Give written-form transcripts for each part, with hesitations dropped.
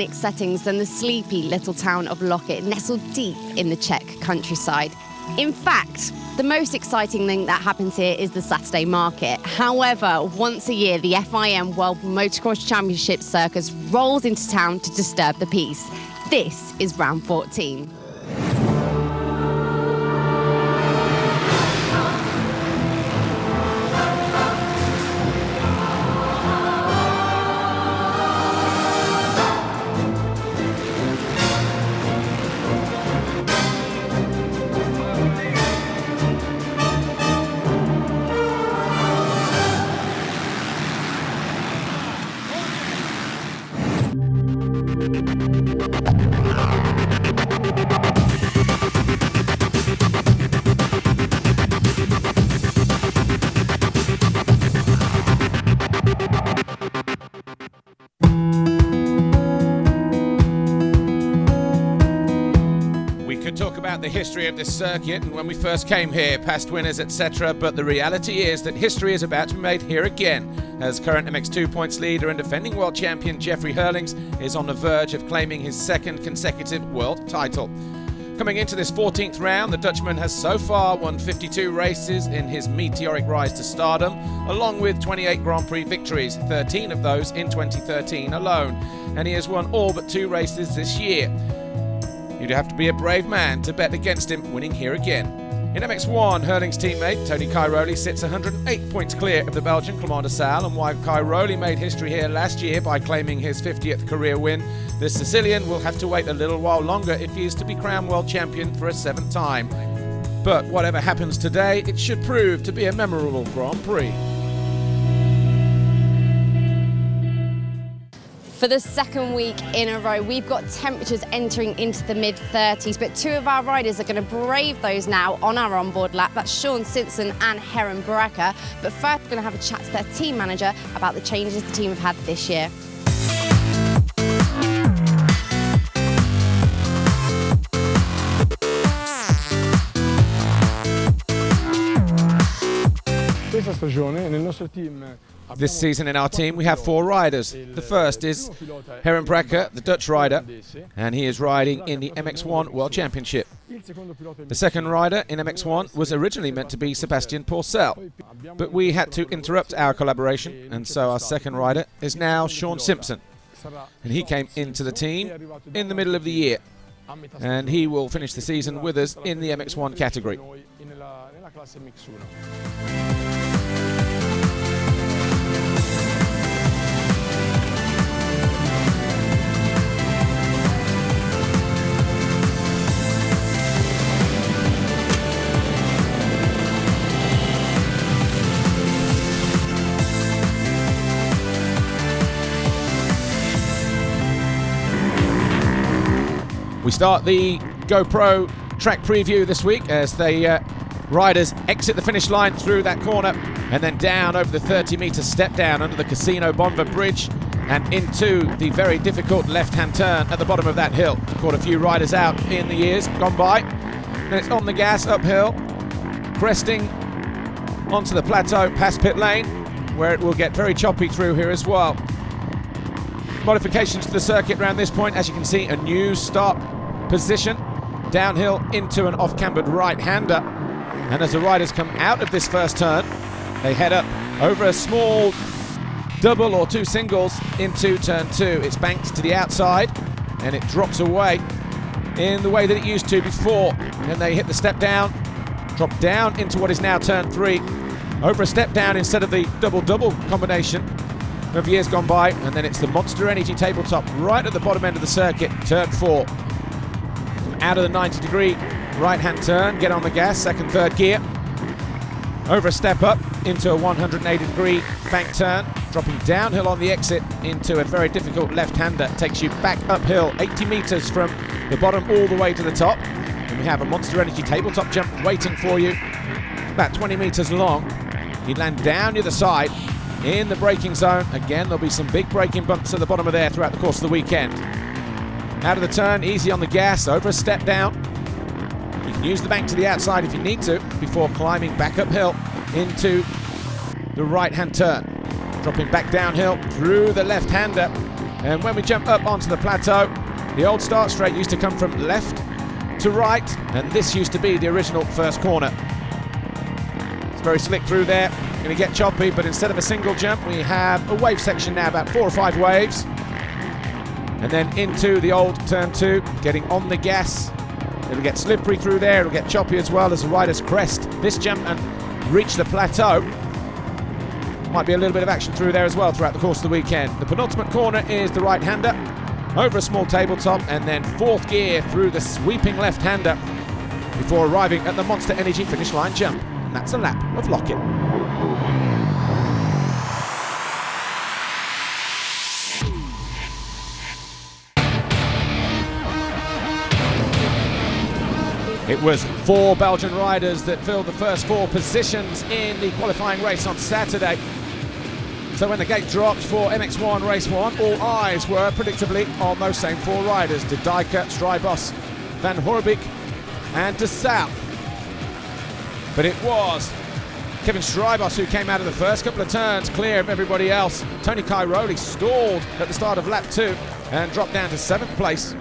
scenic settings than the sleepy little town of Loket, nestled deep in the Czech countryside. In fact, the most exciting thing that happens here is the Saturday market. However, once a year, the FIM World Motocross Championship circus rolls into town to disturb the peace. This is round 14. The history of this circuit and when we first came here, past winners, etc. But the reality is that history is about to be made here again, as current MX2 points leader and defending world champion Jeffrey Hurlings is on the verge of claiming his second consecutive world title. Coming into this 14th round, the Dutchman has so far won 52 races in his meteoric rise to stardom, along with 28 Grand Prix victories, 13 of those in 2013 alone, and he has won all but 2 races this year. You'd have to be a brave man to bet against him winning here again. In MX1, Hurling's teammate Tony Cairoli sits 108 points clear of the Belgian Clément de Sale, and while Cairoli made history here last year by claiming his 50th career win, the Sicilian will have to wait a little while longer if he is to be crowned world champion for a 7th time. But whatever happens today, it should prove to be a memorable Grand Prix. For the second week in a row, we've got temperatures entering into the mid-30s, but 2 of our riders are going to brave those now on our onboard lap. That's Sean Simpson and Heron Baraka. But first, we're going to have a chat to their team manager about the changes the team have had this year. This season in our team we have 4 riders. The first is Heron Baraka, the Dutch rider, and he is riding in the MX1 World Championship. The second rider in MX1 was originally meant to be Sebastian Porcel, but we had to interrupt our collaboration, and so our second rider is now Sean Simpson. And he came into the team in the middle of the year, and he will finish the season with us in the MX1 category. We start the GoPro track preview this week as the riders exit the finish line through that corner and then down over the 30-meter step down under the Casino Bonva Bridge and into the very difficult left-hand turn at the bottom of that hill. Caught a few riders out in the years gone by. And it's on the gas uphill, cresting onto the plateau past pit lane, where it will get very choppy through here as well. Modifications to the circuit around this point, as you can see, a new start position, downhill into an off-cambered right-hander. And as the riders come out of this first turn, they head up over a small double or 2 singles into turn 2. It's banked to the outside and it drops away in the way that it used to before. And they hit the step down, drop down into what is now turn 3, over a step down instead of the double-double combination of years gone by, and then it's the Monster Energy tabletop right at the bottom end of the circuit, turn 4. Out of the 90-degree right-hand turn, get on the gas, second, third gear, over a step up into a 180-degree bank turn, dropping downhill on the exit into a very difficult left-hander, takes you back uphill 80 meters from the bottom all the way to the top, and we have a Monster Energy tabletop jump waiting for you, about 20 meters long. You land down the other side in the braking zone. Again, there'll be some big braking bumps at the bottom of there throughout the course of the weekend. Out of the turn, easy on the gas, over a step down. You can use the bank to the outside if you need to, before climbing back uphill into the right-hand turn. Dropping back downhill through the left-hander, And when we jump up onto the plateau, the old start straight used to come from left to right, and this used to be the original first corner. It's very slick through there. Going to get choppy, but instead of a single jump, we have a wave section now, about 4 or 5 waves. And then into the old turn 2, getting on the gas. It'll get slippery through there, it'll get choppy as well as the riders crest this jump and reach the plateau. Might be a little bit of action through there as well throughout the course of the weekend. The penultimate corner is the right-hander, over a small tabletop, and then 4th gear through the sweeping left-hander before arriving at the Monster Energy finish line jump. And that's a lap of Lockett. It was 4 Belgian riders that filled the first 4 positions in the qualifying race on Saturday. So when the gate dropped for MX1 Race 1, all eyes were predictably on those same 4 riders: De Dijker, Strijbos, Van Horbik and De Saal. But it was Kevin Strijbos who came out of the first couple of turns clear of everybody else. Tony Cairoli stalled at the start of lap 2 and dropped down to 7th place.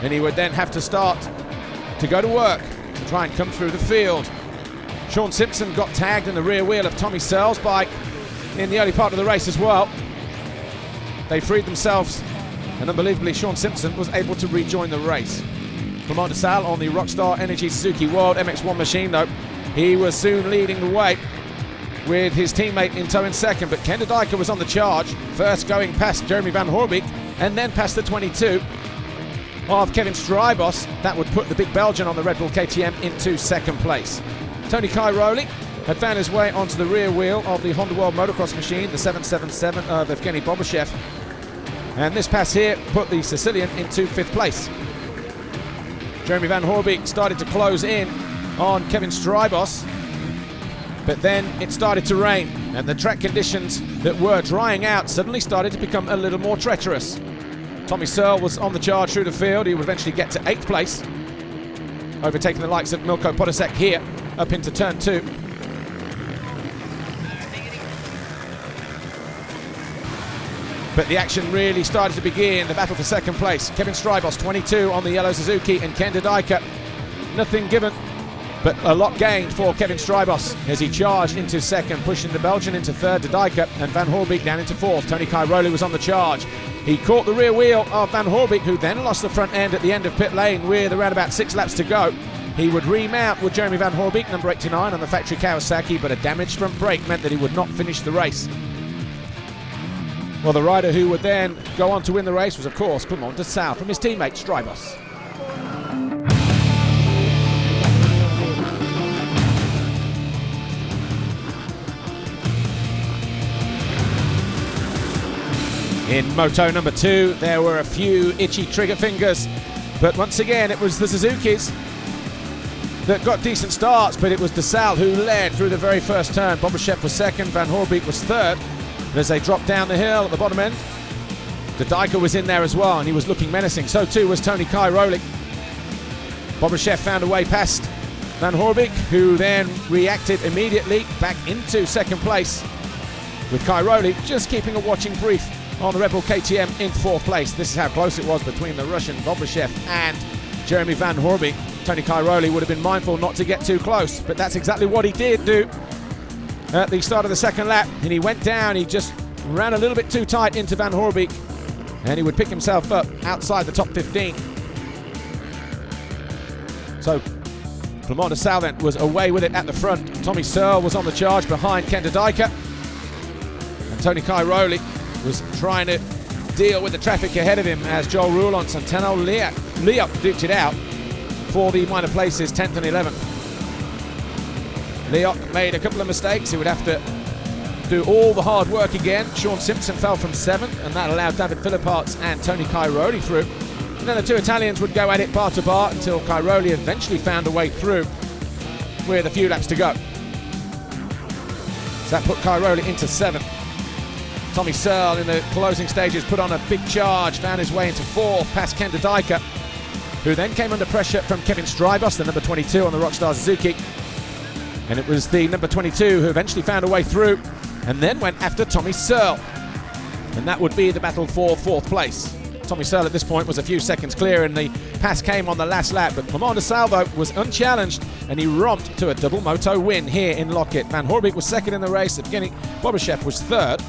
And he would then have to start to go to work to try and come through the field. Sean Simpson got tagged in the rear wheel of Tommy Searle's bike in the early part of the race as well. They freed themselves, and unbelievably Sean Simpson was able to rejoin the race. Clement de Saal on the Rockstar Energy Suzuki World MX1 machine though, he was soon leading the way with his teammate in tow in second, but Ken de Dijker was on the charge, first going past Jeremy Van Horbik and then past the 22 of Kevin Strijbos. That would put the big Belgian on the Red Bull KTM into 2nd place. Tony Cairoli had found his way onto the rear wheel of the Honda World Motocross machine, the 777 of Evgeny Bobashev. And this pass here put the Sicilian into 5th place. Jeremy Van Horbik started to close in on Kevin Strijbos, but then it started to rain, and the track conditions that were drying out suddenly started to become a little more treacherous. Tommy Searle was on the charge through the field. He would eventually get to 8th place, overtaking the likes of Milko Podosek here up into turn 2. But the action really started to begin, the battle for 2nd place. Kevin Strijbos, 22 on the yellow Suzuki, and Ken de Dijker, nothing given, but a lot gained for Kevin Strijbos as he charged into 2nd, pushing the Belgian into 3rd, de Dijker, and Van Horbik down into 4th. Tony Cairoli was on the charge. He caught the rear wheel of Van Horbik, who then lost the front end at the end of pit lane with around about 6 laps to go. He would remount with Jeremy Van Horbik, number 89 on the factory Kawasaki, but a damaged front brake meant that he would not finish the race. Well, the rider who would then go on to win the race was, of course, Clement de Saal from his teammate Strijbos. In Moto number 2, there were a few itchy trigger fingers, but once again it was the Suzukis that got decent starts, but it was de Saal who led through the very first turn. Bobashev was 2nd, Van Horbik was 3rd, and as they dropped down the hill at the bottom end, de Dijker was in there as well, and he was looking menacing. So too was Tony Cairoli. Bobashev found a way past Van Horbik, who then reacted immediately back into 2nd place, with Cairoli just keeping a watching brief on the Red Bull KTM in 4th place. This is how close it was between the Russian Bobashev and Jeremy Van Horbik. Tony Cairoli would have been mindful not to get too close, but that's exactly what he did do at the start of the 2nd lap. And he went down, he just ran a little bit too tight into Van Horbik, and he would pick himself up outside the top 15. So Clement de Saal then was away with it at the front. Tommy Searle was on the charge behind Ken de Dijker, and Tony Cairoli was trying to deal with the traffic ahead of him as Joel Roulon and Santano Leop duked it out for the minor places 10th and 11th. Leop made a couple of mistakes. He would have to do all the hard work again. Sean Simpson fell from 7th, and that allowed David Philipparts and Tony Cairoli through. And then the 2 Italians would go at it bar to bar until Cairoli eventually found a way through with a few laps to go. So that put Cairoli into 7th. Tommy Searle in the closing stages put on a big charge, found his way into 4th past Ken de Dijker, who then came under pressure from Kevin Strijbos, the number 22 on the Rockstar Suzuki. And it was the number 22 who eventually found a way through and then went after Tommy Searle. and that would be the battle for 4th place. Tommy Searle at this point was a few seconds clear, and the pass came on the last lap, but Clement de Salvo was unchallenged and he romped to a double moto win here in Locket. Van Hoorbeek was second in the race, Evgeny Bobashev was third,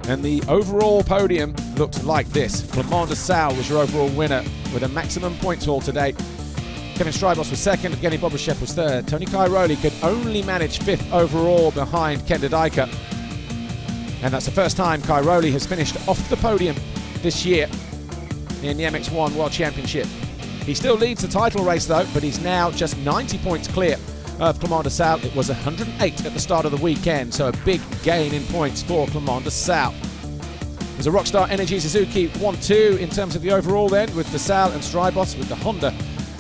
and the overall podium looked like this. Clement de Salvo was your overall winner with a maximum points haul today. Kevin Strybos was second, Evgeny Bobashev was third. Tony Cairoli could only manage 5th overall behind Kenda Dijker, and that's the first time Cairoli has finished off the podium this year in the MX1 World Championship. He still leads the title race though, but he's now just 90 points clear of Clement de Salvo. It was 108 at the start of the weekend, so a big gain in points for Clement de Salvo. It was a Rockstar Energy Suzuki 1-2 in terms of the overall then, with de Salvo and Strybos with the Honda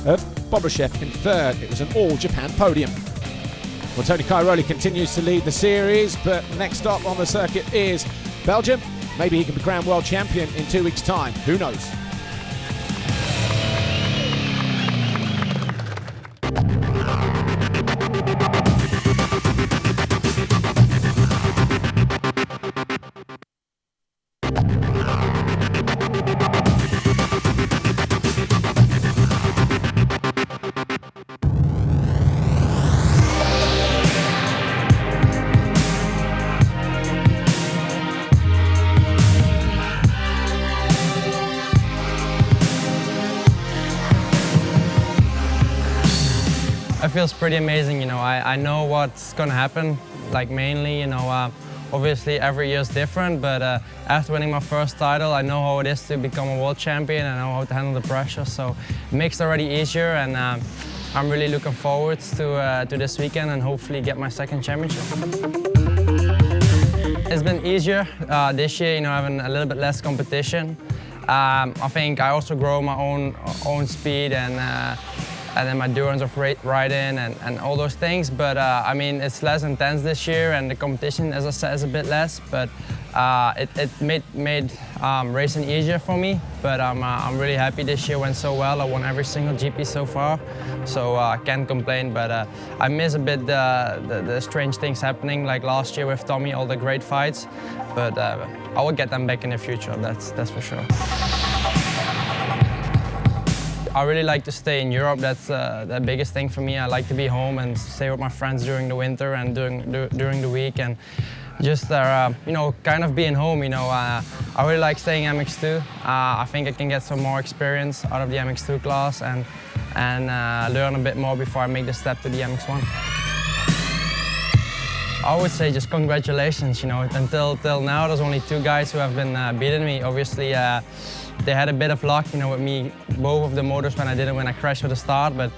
of Bobashev in third. It was an all-Japan podium. Well, Tony Cairoli continues to lead the series, but next stop on the circuit is Belgium. Maybe he can be crowned world champion in 2 weeks' time. Who knows? It feels pretty amazing, you know. I know what's gonna happen, like mainly, you know, obviously every year is different, but after winning my first title, I know how it is to become a world champion. I know how to handle the pressure, so it makes it already easier, and I'm really looking forward to this weekend and hopefully get my 2nd championship. It's been easier this year, you know, having a little bit less competition. I think I also grow my own speed and then my endurance of riding and all those things. But I mean, it's less intense this year, and the competition, as I said, is a bit less. But it made racing easier for me. But I'm really happy this year went so well. I won every single GP so far, so I can't complain. But I miss a bit the strange things happening, like last year with Tommy, all the great fights. But I will get them back in the future. That's for sure. I really like to stay in Europe. That's the biggest thing for me. I like to be home and stay with my friends during the winter and during the week, and just you know, kind of being home. You know, I really like staying MX2. I think I can get some more experience out of the MX2 class and learn a bit more before I make the step to the MX1. I would say just congratulations. You know, until now, there's only 2 guys who have been beating me. Obviously. They had a bit of luck, you know, with me, both of the motors when I crashed with the start, but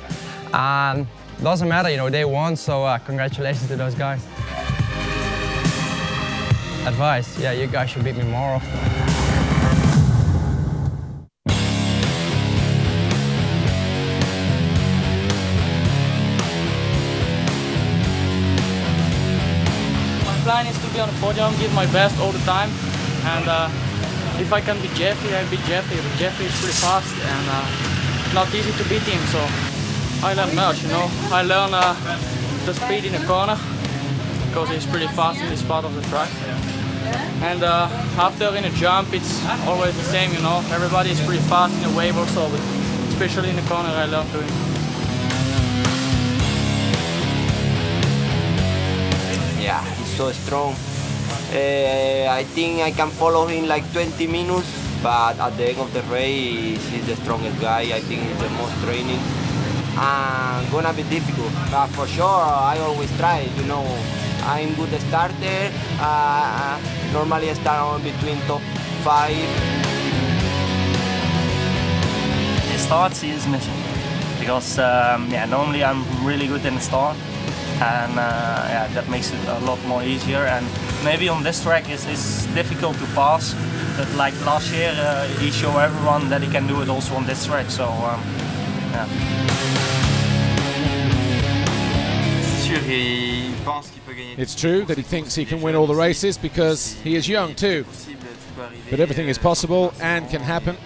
doesn't matter, you know, they won, so congratulations to those guys. Advice, yeah, you guys should beat me more often. My plan is to be on the podium, give my best all the time, and if I can beat Jeffrey, I beat Jeffrey, but Jeffrey is pretty fast and not easy to beat him, so I learn much, you know. I learn the speed in the corner, because he's pretty fast in this part of the track. And after in a jump, it's always the same, you know. Everybody is pretty fast in the wave also, but especially in the corner, I learn to him. Yeah, he's so strong. I think I can follow him like 20 minutes, but at the end of the race, he's the strongest guy. I think he's the most training. Gonna be difficult, but for sure, I always try. You know, I'm good starter. Normally I start on between top 5. The start is missing because yeah, normally I'm really good in the start, and yeah, that makes it a lot more easier. And maybe on this track it's difficult to pass, but like last year he showed everyone that he can do it also on this track. So yeah. It's true that he thinks he can win all the races because he is young too. But everything is possible and can happen.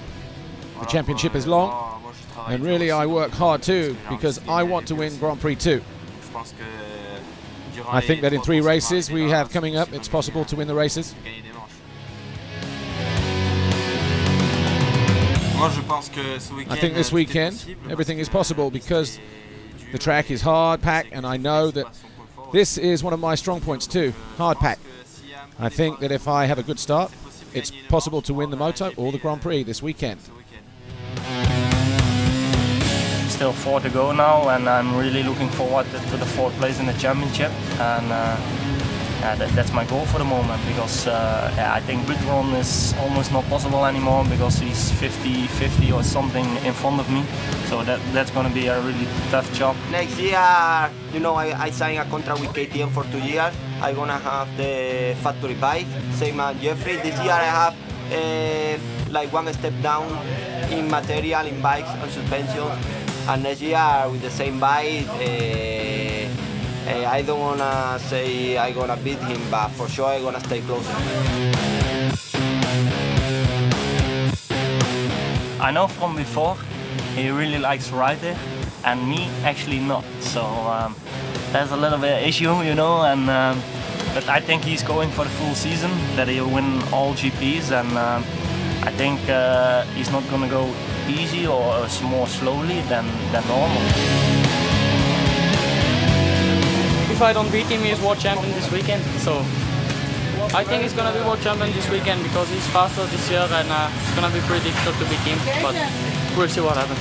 The championship is long, and really I work hard too because I want to win Grand Prix 2. I think that in 3 races we have coming up, it's possible to win the races. I think this weekend everything is possible because the track is hard pack, and I know that this is one of my strong points too, hard pack. I think that if I have a good start, it's possible to win the Moto or the Grand Prix this weekend. Still 4 to go now, and I'm really looking forward to the 4th place in the championship, and that's my goal for the moment, because I think Butron is almost not possible anymore because he's 50 or something in front of me, so that's going to be a really tough job. Next year, you know, I signed a contract with KTM for 2 years. I'm gonna have the factory bike, same as Jeffrey. This year I have like one step down in material, in bikes and suspension. And next year with the same bike, I don't wanna say I'm gonna beat him, but for sure I'm gonna stay closer. I know from before he really likes riding, and me actually not. So there's a little bit of issue, you know. And but I think he's going for the full season, that he'll win all GPs, and I think he's not gonna go easy or more slowly than normal. If I don't beat him, he's world champion this weekend. So I think he's gonna be world champion this weekend because he's faster this year, and it's gonna be pretty difficult to beat him. But we'll see what happens.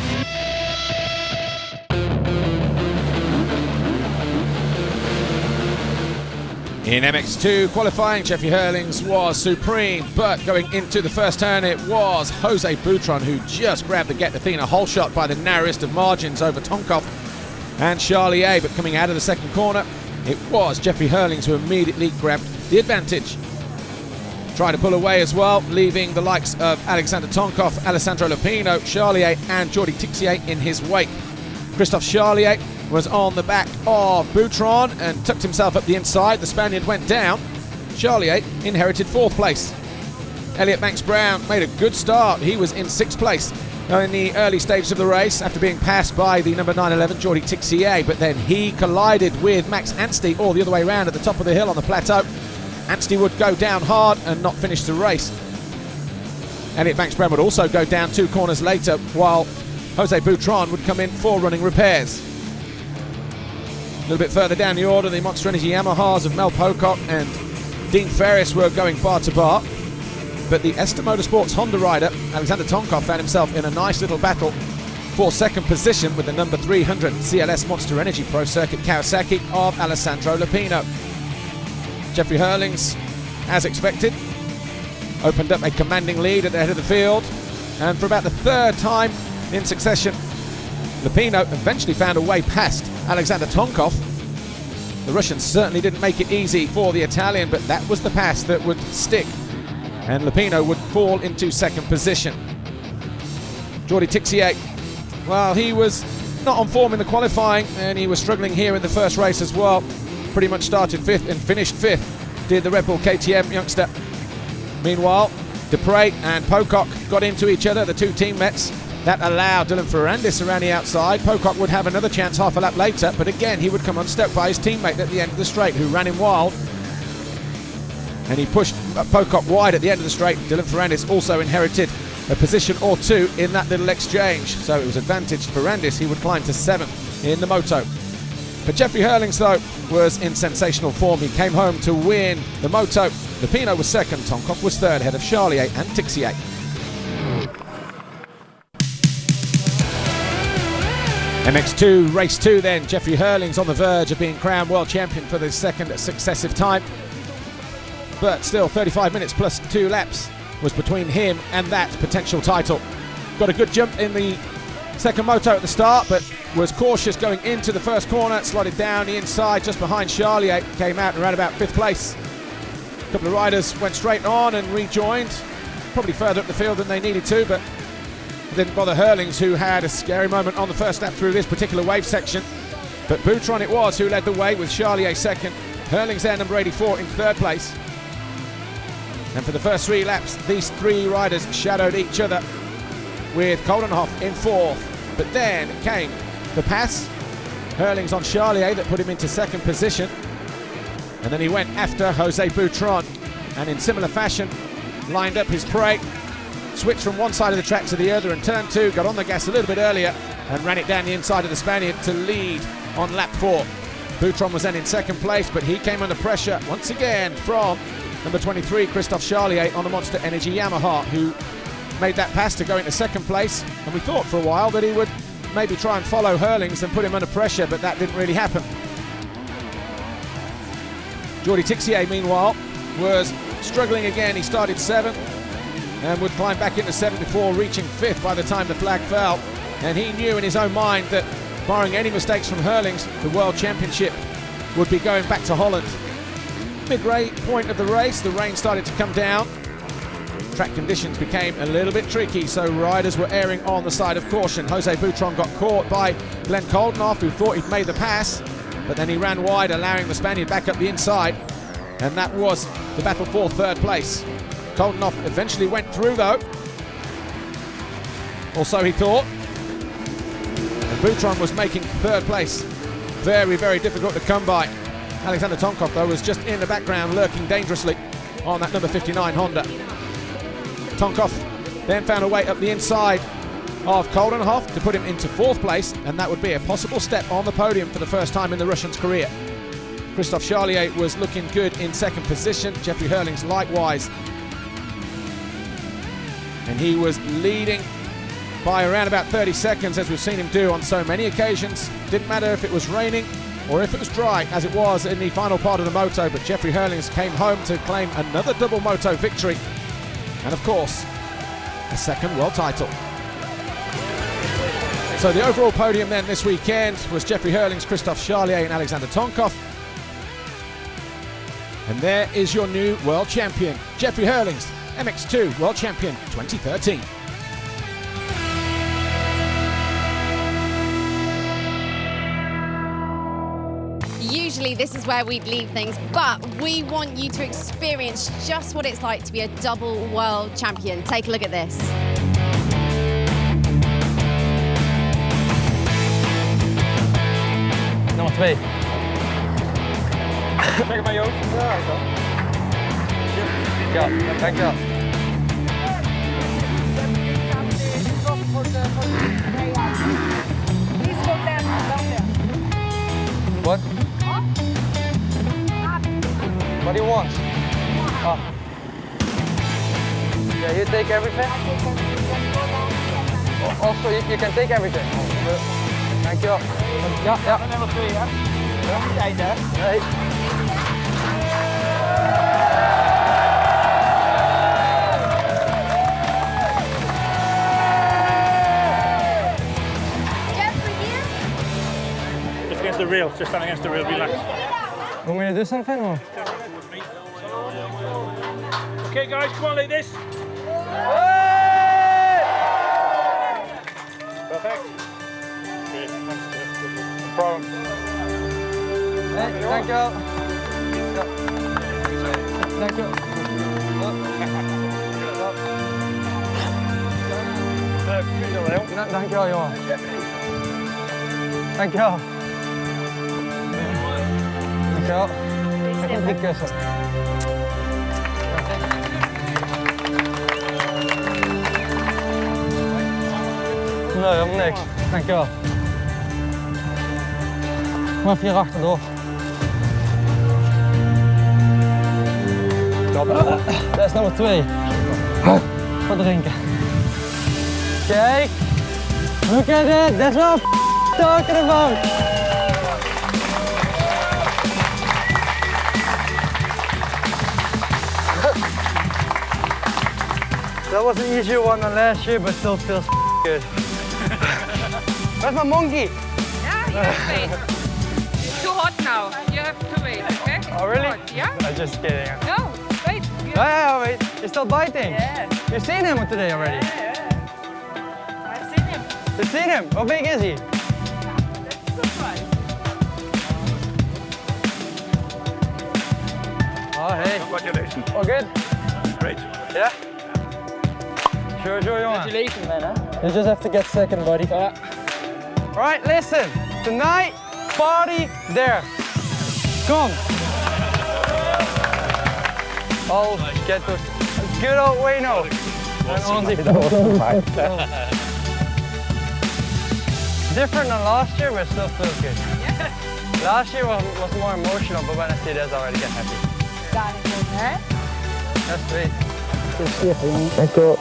In MX2 qualifying, Jeffrey Hurlings was supreme, but going into the first turn, it was Jose Butron who just grabbed the Get Athena whole shot by the narrowest of margins over Tonkov and Charlier. But coming out of the second corner, it was Jeffrey Hurlings who immediately grabbed the advantage. Tried to pull away as well, leaving the likes of Alexander Tonkov, Alessandro Lupino, Charlier and Jordi Tixier in his wake. Christophe Charlier was on the back of Butron and tucked himself up the inside. The Spaniard went down. Charlier inherited 4th place. Elliot Banks-Brown made a good start. He was in 6th place in the early stages of the race after being passed by the number 911 Jordi Tixier, but then he collided with Max Anstey all the other way around at the top of the hill on the plateau. Anstey would go down hard and not finish the race. Elliot Banks-Brown would also go down 2 corners later, while Jose Butron would come in for running repairs. A little bit further down the order, the Monster Energy Yamahas of Mel Pocock and Dean Ferris were going bar to bar. But the Ester Motorsports Honda rider, Alexander Tonkov, found himself in a nice little battle for 2nd position with the number 300 CLS Monster Energy Pro Circuit Kawasaki of Alessandro Lupino. Jeffrey Hurlings, as expected, opened up a commanding lead at the head of the field. And for about the 3rd time in succession, Lupino eventually found a way past Alexander Tonkov. The Russian certainly didn't make it easy for the Italian, but that was the pass that would stick, and Lupino would fall into 2nd position. Jordi Tixier, well, he was not on form in the qualifying, and he was struggling here in the first race as well. Pretty much started 5th and finished 5th, did the Red Bull KTM youngster. Meanwhile, Dupre and Pocock got into each other, the 2 teammates. That allowed Dylan Ferrandis around the outside. Pocock would have another chance half a lap later, but again he would come unstuck by his teammate at the end of the straight, who ran him wild. And he pushed Pocock wide at the end of the straight. Dylan Ferrandis also inherited a position or 2 in that little exchange. So it was advantage Ferrandis. He would climb to 7th in the Moto. But Jeffrey Hurlings, though, was in sensational form. He came home to win the Moto. Lupino was 2nd, Tonkov was 3rd, ahead of Charlier and Tixier. MX2 race 2 then. Jeffrey Hurlings on the verge of being crowned world champion for the 2nd successive time. But still 35 minutes plus 2 laps was between him and that potential title. Got a good jump in the 2nd moto at the start, but was cautious going into the 1st corner, slotted down the inside just behind Charlier, came out and ran about 5th place. A couple of riders went straight on and rejoined, probably further up the field than they needed to, but didn't bother Hurlings, who had a scary moment on the first lap through this particular wave section. But Butron it was who led the way with Charlier 2nd. Hurlings there, number 84, in 3rd place. And for the first 3 laps, these 3 riders shadowed each other, with Koldenhoff in 4th. But then came the pass. Hurlings on Charlier that put him into 2nd position. And then he went after Jose Butron, and in similar fashion lined up his prey. switched from one side of the track to the other, and turn 2 got on the gas a little bit earlier and ran it down the inside of the Spaniard to lead on lap 4. Boutron was then in second place, but he came under pressure once again from number 23, Christophe Charlier, on the Monster Energy Yamaha, who made that pass to go into second place. And we thought for a while that he would maybe try and follow Hurlings and put him under pressure, but that didn't really happen. Jordi Tixier, meanwhile, was struggling again. He started 7th and would climb back into 7th before reaching 5th by the time the flag fell. And he knew in his own mind that, barring any mistakes from Hurlings, the World Championship would be going back to Holland. Mid-way point of the race, the rain started to come down. Track conditions became a little bit tricky, so riders were erring on the side of caution. Jose Boutron got caught by Glenn Koldenoff, who thought he'd made the pass, but then he ran wide, allowing the Spaniard back up the inside, and that was the battle for 3rd place. Koldenoff eventually went through, though, or so he thought. And Boutron was making 3rd place very, very difficult to come by. Alexander Tonkov, though, was just in the background, lurking dangerously on that number 59 Honda. Tonkov then found a way up the inside of Koldenoff to put him into 4th place, and that would be a possible step on the podium for the first time in the Russian's career. Christophe Charlier was looking good in 2nd position, Jeffrey Hurlings likewise. And he was leading by around about 30 seconds, as we've seen him do on so many occasions. Didn't matter if it was raining or if it was dry, as it was in the final part of the moto, but Jeffrey Hurlings came home to claim another double moto victory, and of course, a 2nd world title. So the overall podium then this weekend was Jeffrey Hurlings, Christophe Charlier and Alexander Tonkov. And there is your new world champion, Jeffrey Hurlings, MX2 World Champion 2013. Usually this is where we'd leave things, but we want you to experience just what it's like to be a double world champion. Take a look at this. Nummer 2. Kijk maar Joost. Ja, dankjewel. What? What do you want? Oh. Yeah, you take everything? Also, you can take everything. Dankjewel. Ja, ja. Nummer 2, hè? Ja, tijd, hè? Nee. Just against the rail, just stand against the rail, relax. Want me to do something or? Okay guys, come on like this. Perfect. Great, no problem. Hey, dankjewel. Ja. Dankjewel. Dankjewel, jongen. Dankjewel. Dankjewel. Ik heb niet kussen. Nee, helemaal niks. Dankjewel. Kom even hier achterdoor. Dat is nummer 2. Wat drinken. Kijk. Look at it. That's what I'm talking about. That was an easier one than last year, but still feels good. Where's my monkey? Yeah, you have to wait. It's too hot now. You have to wait, okay? Oh, really? Hot, yeah? I'm just kidding. No, wait. Yeah, wait. You're still biting? Yeah. You've seen him today already? Yeah. I've seen him. You've seen him? How big is he? That's a surprise. Oh, hey. Congratulations. All good? Great. Yeah? Sure, jongen. Congratulations, man. Huh? You just have to get second, buddy. Right, listen. Tonight, party there. Come. I'll get those. Good old Wayno. Different than last year, but still feels good. Last year was more emotional, but when I see this, I already get happy. That's sweet. Thank you.